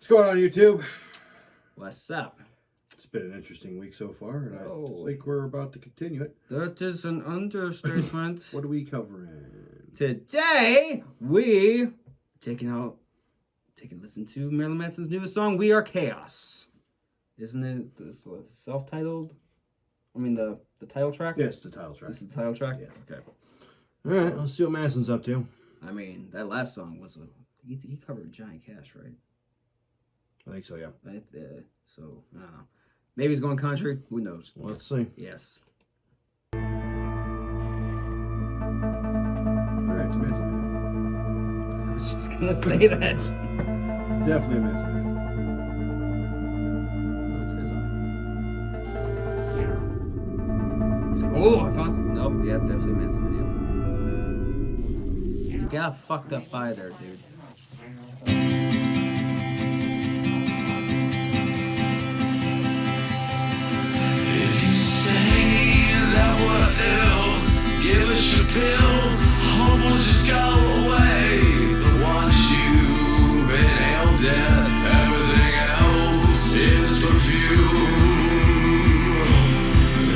What's going on, YouTube? What's up? It's been an interesting week so far, and I think we're about to continue it. That is an understatement. What are we covering? Today, we taking a listen to Marilyn Manson's newest song, "We Are Chaos." Isn't it this self-titled? I mean, the title track? Yes, the title track. This is the title track? Yeah. Okay. All right, let's see what Manson's up to. I mean, that last song was he covered Johnny Cash, right? I think so, yeah. So, I don't know. Maybe he's going country. Who knows? Well, let's see. Yes. All right, it's a Manson video. I was just going to say that. Definitely a Manson video. That's his eye. He's like, oh, I found... Nope, yeah, definitely a Manson video. You got fucked up by there, dude. Give us your pills, hope will just go away. But once you've been held dead, everything else is perfume.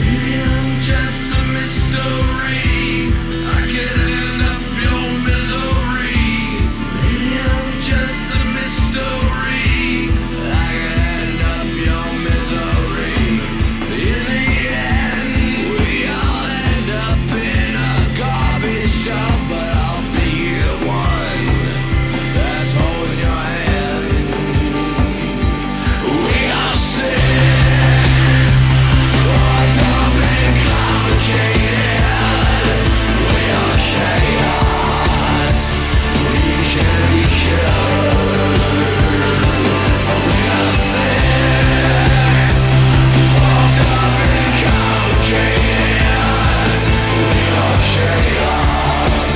Maybe I'm just a mystery. I could end up your misery. Maybe I'm just a mystery. I could end up your misery. In the end, we all end up in a garbage dump, but I'll be the one that's holding your hand. We are sick, fucked up and complicated. We are chaos, we can be cured. We are sick, fucked up and complicated. We are chaos,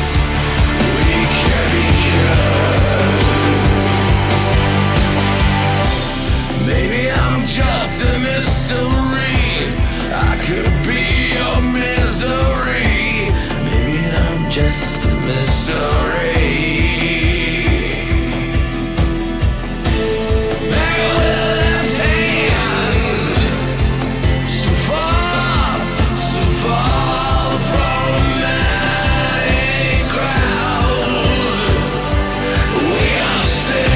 we can be cured. Maybe I'm just a mystery. I could be your misery. Maybe I'm just a mystery. Maybe with a left hand, so far from the main crowd. We are sick,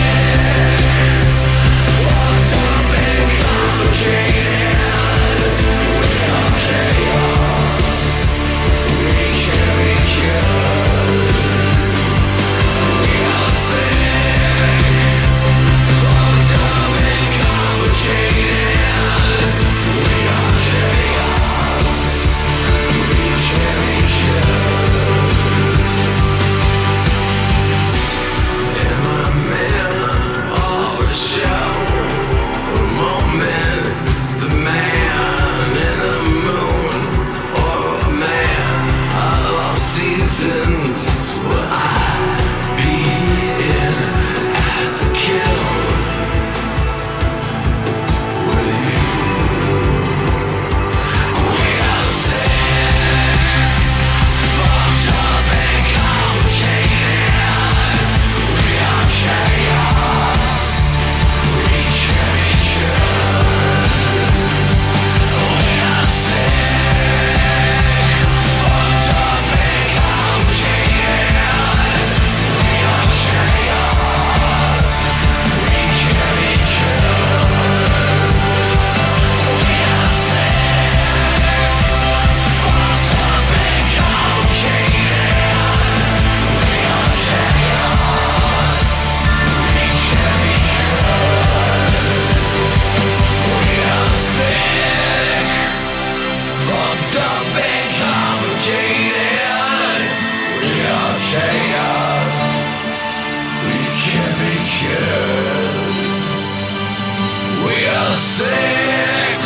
fucked up and complicated. We are chaos, we can be cured. We are sick, fucked up and complicated. We are chaos, we can be cured. Am I a man of a show? A moment, the man in the moon, or a man of all seasons? Will I be in at the kiln with you? We are sick, fucked up and complicated. We are chaos, we can be cured. We are sick, fucked up and complicated. We are chaos, we can be cured. We are sick, fucked up and complicated. We are chaos, we can be cured. We are sick, fucked up and complicated. We are chaos, we can be cured. We are sick.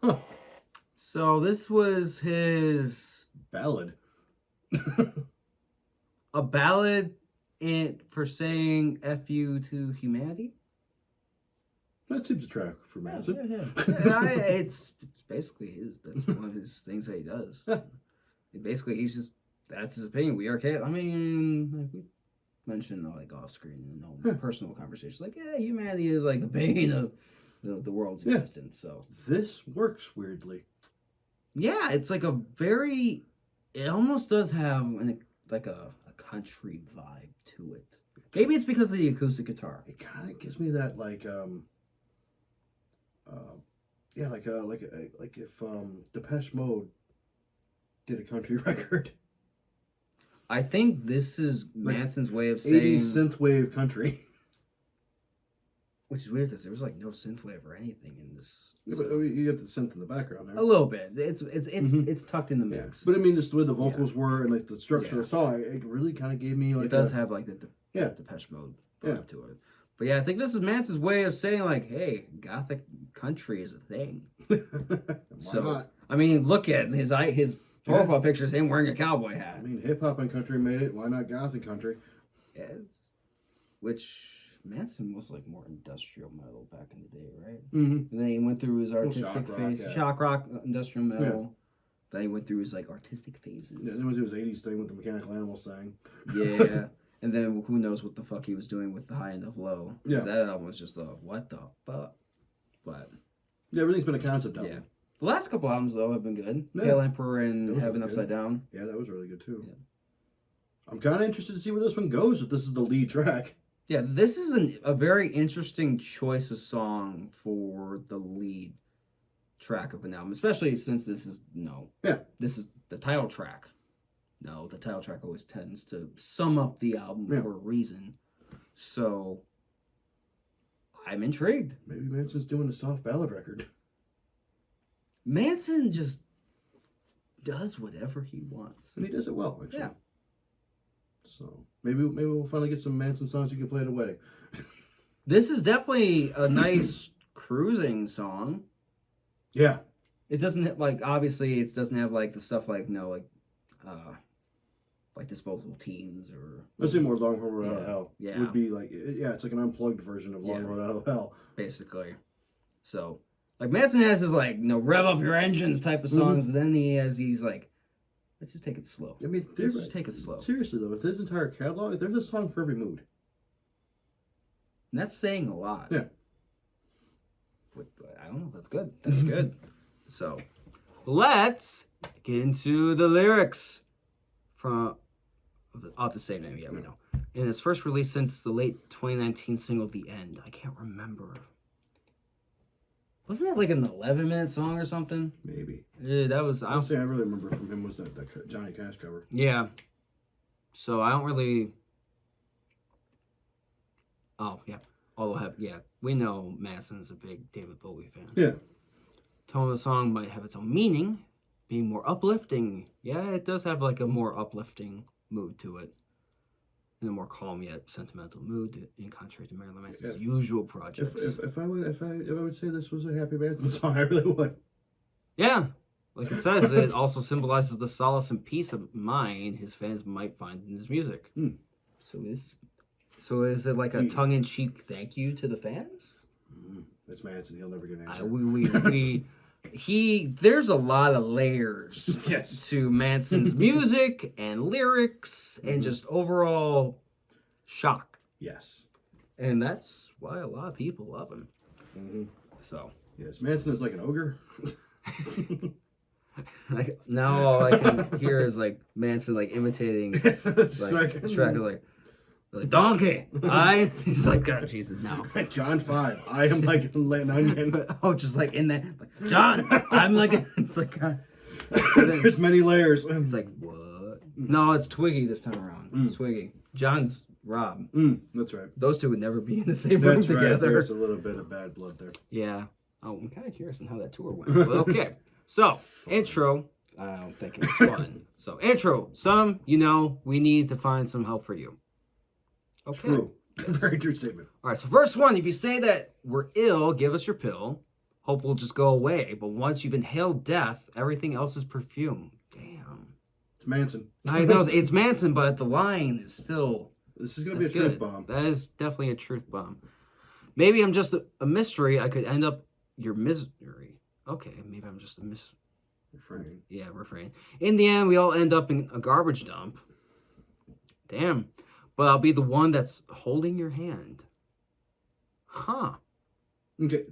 Huh. So this was his Ballad. a ballad for saying "F you" to humanity. That seems a track for Manson. It's basically his. That's one of his things that he does. Yeah. Basically, he's just that's his opinion. We are chaos. I mean, like we mentioned like off screen and personal conversations. Like, yeah, humanity is like the bane of the world's existence. So this works weirdly. Yeah, it's like a very. It almost does have like a country vibe to it. Maybe it's because of the acoustic guitar. It kind of gives me that like like if Depeche Mode did a country record. I think this is Like Manson's way of saying 80s synthwave country. Which is weird because there was like no synthwave or anything in this. Yeah, but I mean, you get the synth in the background there. A little bit. It's tucked in the mix. But I mean, just the way the vocals were and like the structure of the song, it really kind of gave me like. It does have like the Depeche Mode vibe to it. But yeah, I think this is Manson's way of saying like, hey, gothic country is a thing. Why not? I mean, look at his profile picture is him wearing a cowboy hat. I mean, hip hop and country made it. Why not gothic country? Yes. Which Manson was like more industrial metal back in the day, right? Mm-hmm. And then he went through his artistic shock phase, rock, shock rock, industrial metal. Then he went through his like artistic phases. Yeah, then was his 80s thing with the Mechanical Animals thing. Yeah. And then who knows what the fuck he was doing with the High End of Low. Yeah. That album was just what the fuck? But yeah, everything's been a concept album. yeah. The last couple albums though have been good. Yeah. Pale Emperor and Heaven really Upside good. Down. Yeah, that was really good too. Yeah. I'm kind of interested to see where this one goes if this is the lead track. Yeah, this is a very interesting choice of song for the lead track of an album, especially since this is this is the title track. No, the title track always tends to sum up the album for a reason. So I'm intrigued. Maybe Manson's doing a soft ballad record. Manson just does whatever he wants. And he does it well, actually. Yeah. So maybe we'll finally get some Manson songs you can play at a wedding. This is definitely a nice cruising song. Yeah. It doesn't obviously it doesn't have like the stuff like like Disposable Teens or Let's say more Long Road Out of Hell. Yeah. Would be like it's like an unplugged version of Long Road Out of Hell. Basically. So like Manson has his like rev up your engines type of songs, and then he's like, let's just take it slow. I mean, let's just take it slow. Seriously though, with this entire catalog, there's a song for every mood. And that's saying a lot. Yeah. But I don't know if that's good. That's good. So let's get into the lyrics from off the same name. Yeah, we know. In its first release since the late 2019 single "The End." I can't remember. Wasn't that like an 11-minute song or something? Maybe. Yeah, that was. I'll say I really remember from him was that Johnny Cash cover. Yeah. So I don't really. Oh yeah. Although we know Manson's a big David Bowie fan. Yeah. Tone of the song might have its own meaning, being more uplifting. Yeah, it does have like a more uplifting mood to it. In a more calm yet sentimental mood, in contrary to Marilyn Manson's usual projects. If I would say this was a happy Manson song, I really would. Yeah, like it says, it also symbolizes the solace and peace of mind his fans might find in his music. So is it like a tongue-in-cheek thank you to the fans? It's Manson. He'll never get an answer. There's a lot of layers to Manson's music and lyrics and just overall shock. Yes. And that's why a lot of people love him. So. Yes, Manson is like an ogre. Now all I can hear is like Manson like imitating like Shrek like donkey. He's like, God, Jesus, now. John 5. I am like an onion. Oh, just like in that. Like, John, I'm like, it's like, God. There's many layers. It's like, what? No, it's Twiggy this time around. It's Twiggy. John's Rob. That's right. Those two would never be in the same room together. Right. There's a little bit of bad blood there. Yeah. Oh, I'm kind of curious on how that tour went. But okay. So, intro. I don't think it was fun. So, intro. We need to find some help for you. Okay. True. Very true statement. All right, so first one, if you say that we're ill, give us your pill. Hope will just go away. But once you've inhaled death, everything else is perfume. Damn. It's Manson. I know it's Manson, but the line is still... This is going to be a truth bomb. That is definitely a truth bomb. Maybe I'm just a mystery. I could end up your misery. Okay, maybe I'm just a Refrain. Yeah, refrain. In the end, we all end up in a garbage dump. Damn. But I'll be the one that's holding your hand. Huh. Okay.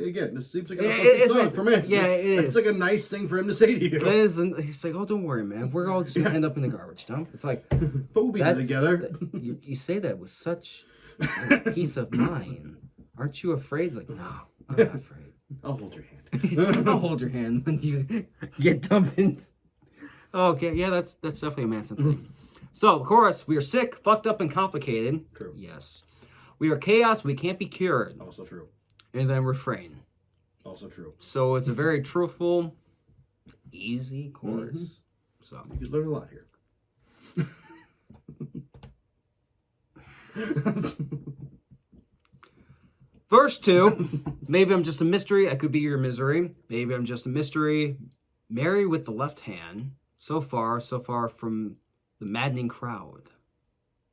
Again, this seems like It's a song for Manson. Yeah, it is. It's like a nice thing for him to say to you. It is, and he's like, oh, don't worry, man. We're all just going to end up in a garbage dump. It's like, but we'll be together. You say that with such peace of mind. Aren't you afraid? It's like, no, I'm not afraid. I'll hold your hand. I'll hold your hand when you get dumped in. Okay, yeah, that's definitely a Manson thing. So, of course, we are sick, fucked up, and complicated. True. Yes. We are chaos, we can't be cured. Also true. And then refrain. Also true. So it's a very truthful, easy chorus. So you could learn a lot here. Verse 2, maybe I'm just a mystery, I could be your misery. Maybe I'm just a mystery, marry with the left hand, so far from the maddening crowd.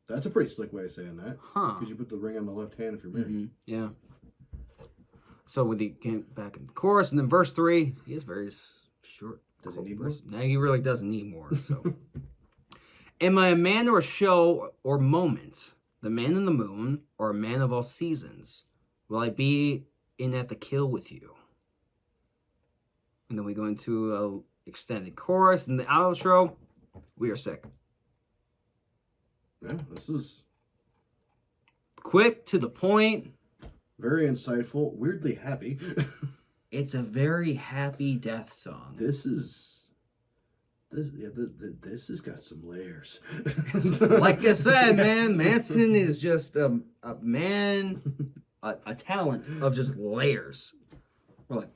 That's a pretty slick way of saying that. Huh. Because you put the ring on the left hand if you're married. Mm-hmm. Yeah. So with the back in the chorus, and then verse 3, he is very short. Does he need more? No, he really doesn't need more. So, am I a man or a show or moment? The man in the moon or a man of all seasons? Will I be in at the kill with you? And then we go into a extended chorus and the outro. We are sick. Yeah, this is Quick, to the point. very insightful, weirdly happy. It's a very happy death song. This has got some layers. Like I said, man, Manson is just a man, a talent of just layers. We're like,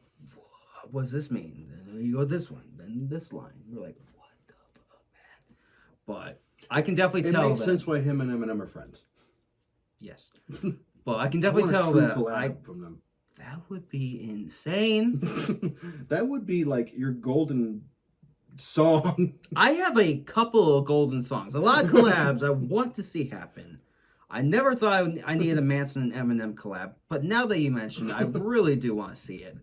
what does this mean? Then you go this one, then this line. We're like, what the fuck, man? But I can definitely tell It makes that, sense why him and Eminem are friends. yes. But I can I definitely want a tell true that collab from them. that would be insane. That would be like your golden song. I have a couple of golden songs, a lot of collabs I want to see happen. I never thought I needed a Manson and Eminem collab, but now that you mentioned it, I really do want to see it.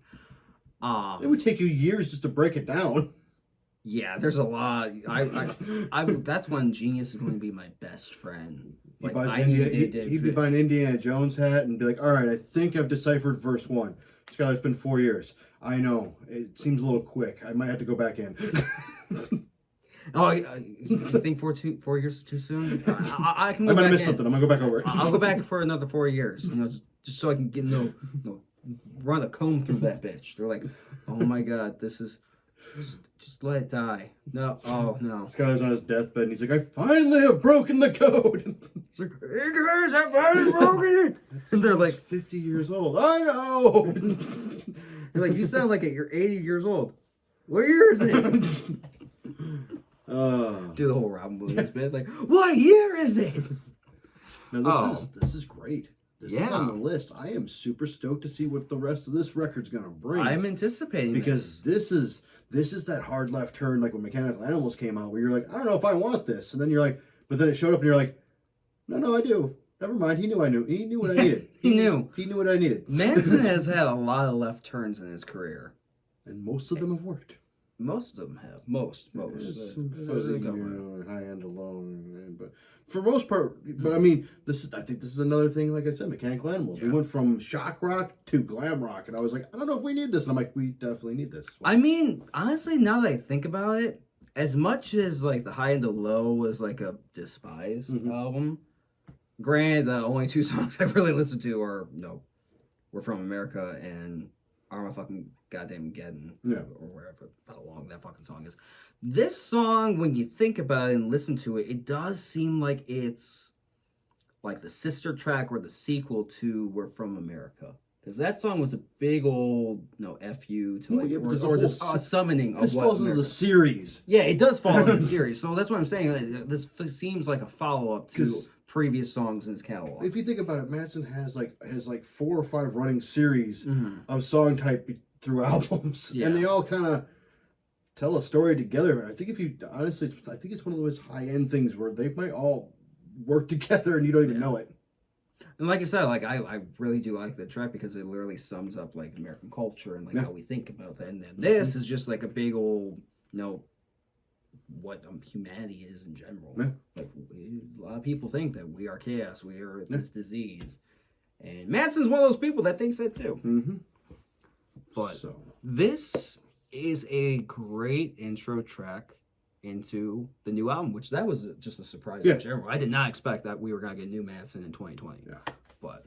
It would take you years just to break it down. Yeah, there's a lot. I that's when Genius is going to be my best friend. Like, He'd be buying Indiana Jones hat and be like, all right, I think I've deciphered verse 1. Skyler, it's been 4 years. I know. It seems a little quick. I might have to go back in. Oh, you think 4 years is too soon? I can I go might back have missed in. something. I'm going to go back over it. I'll go back for another 4 years, just so I can get run a comb through that bitch. They're like, oh my god, this is just let it die. No, oh no. Skyler's on his deathbed and he's like, I finally have broken the code. It's like, hey guys, I finally broken it. And they're like, 50 years old. I know. they're like, you sound like you're 80 years old. What year is it? Do the whole Robin Williams bit, like, what year is it? Now this is great. This is Yeah. on the list. I am super stoked to see what the rest of this record's gonna bring. I'm anticipating because this is that hard left turn, like when Mechanical Animals came out, where you're like, I don't know if I want this, and then you're like, but then it showed up, and you're like, no, I do. Never mind. He knew I knew. He knew what I needed. He knew. He knew what I needed. Manson has had a lot of left turns in his career. And most of them have worked. Most of them have. Most. There's some There's fuzzy, a couple. high end alone, but for most part, I mean, I think this is another thing. Like I said, Mechanical Animals. Yeah. We went from shock rock to glam rock, and I was like, I don't know if we need this, and I'm like, we definitely need this. I mean, honestly, now that I think about it, as much as like the High and the Low was like a despised album, granted, the only 2 songs I really listened to are We're From America and Armafucking Goddamn Geddon, or wherever, how long that fucking song is. This song, when you think about it and listen to it, it does seem like it's like the sister track or the sequel to We're From America. Because that song was a big old, F you to like, or just a summoning of this what falls into America. the series. Yeah, it does fall into the series. So that's what I'm saying. Like, this seems like a follow-up to previous songs in his catalog. If you think about it, Manson has like 4 or 5 running series of song type through albums, and they all kind of tell a story together. I think I think it's one of those high end things where they might all work together and you don't even know it. And like I said, like I really do like the track because it literally sums up like American culture and like how we think about that. And then this is just like a big old, what humanity is in general. Yeah. Like a lot of people think that we are chaos, we are this disease, and Manson's one of those people that thinks that too. Mm-hmm. But So this is a great intro track into the new album, which that was just a surprise in general. I did not expect that we were gonna get new Manson in 2020. Yeah. But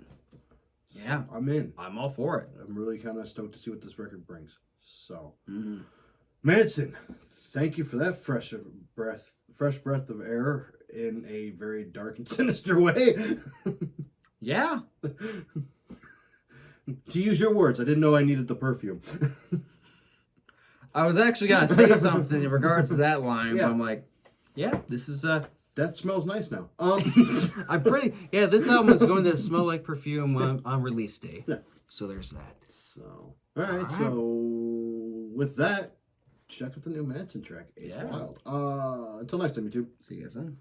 yeah, I'm in. I'm all for it. I'm really kind of stoked to see what this record brings. So, Mm-hmm. Manson, thank you for that fresh breath of air in a very dark and sinister way. Yeah. To use your words, I didn't know I needed the perfume. I was actually gonna say something in regards to that line, but I'm like, yeah, this is That smells nice now. I'm pretty. Yeah, this album is going to smell like perfume on release day. Yeah. So there's that. So, all right. So with that, check out the new Manson track. It's wild. Until next time, YouTube. See you guys then.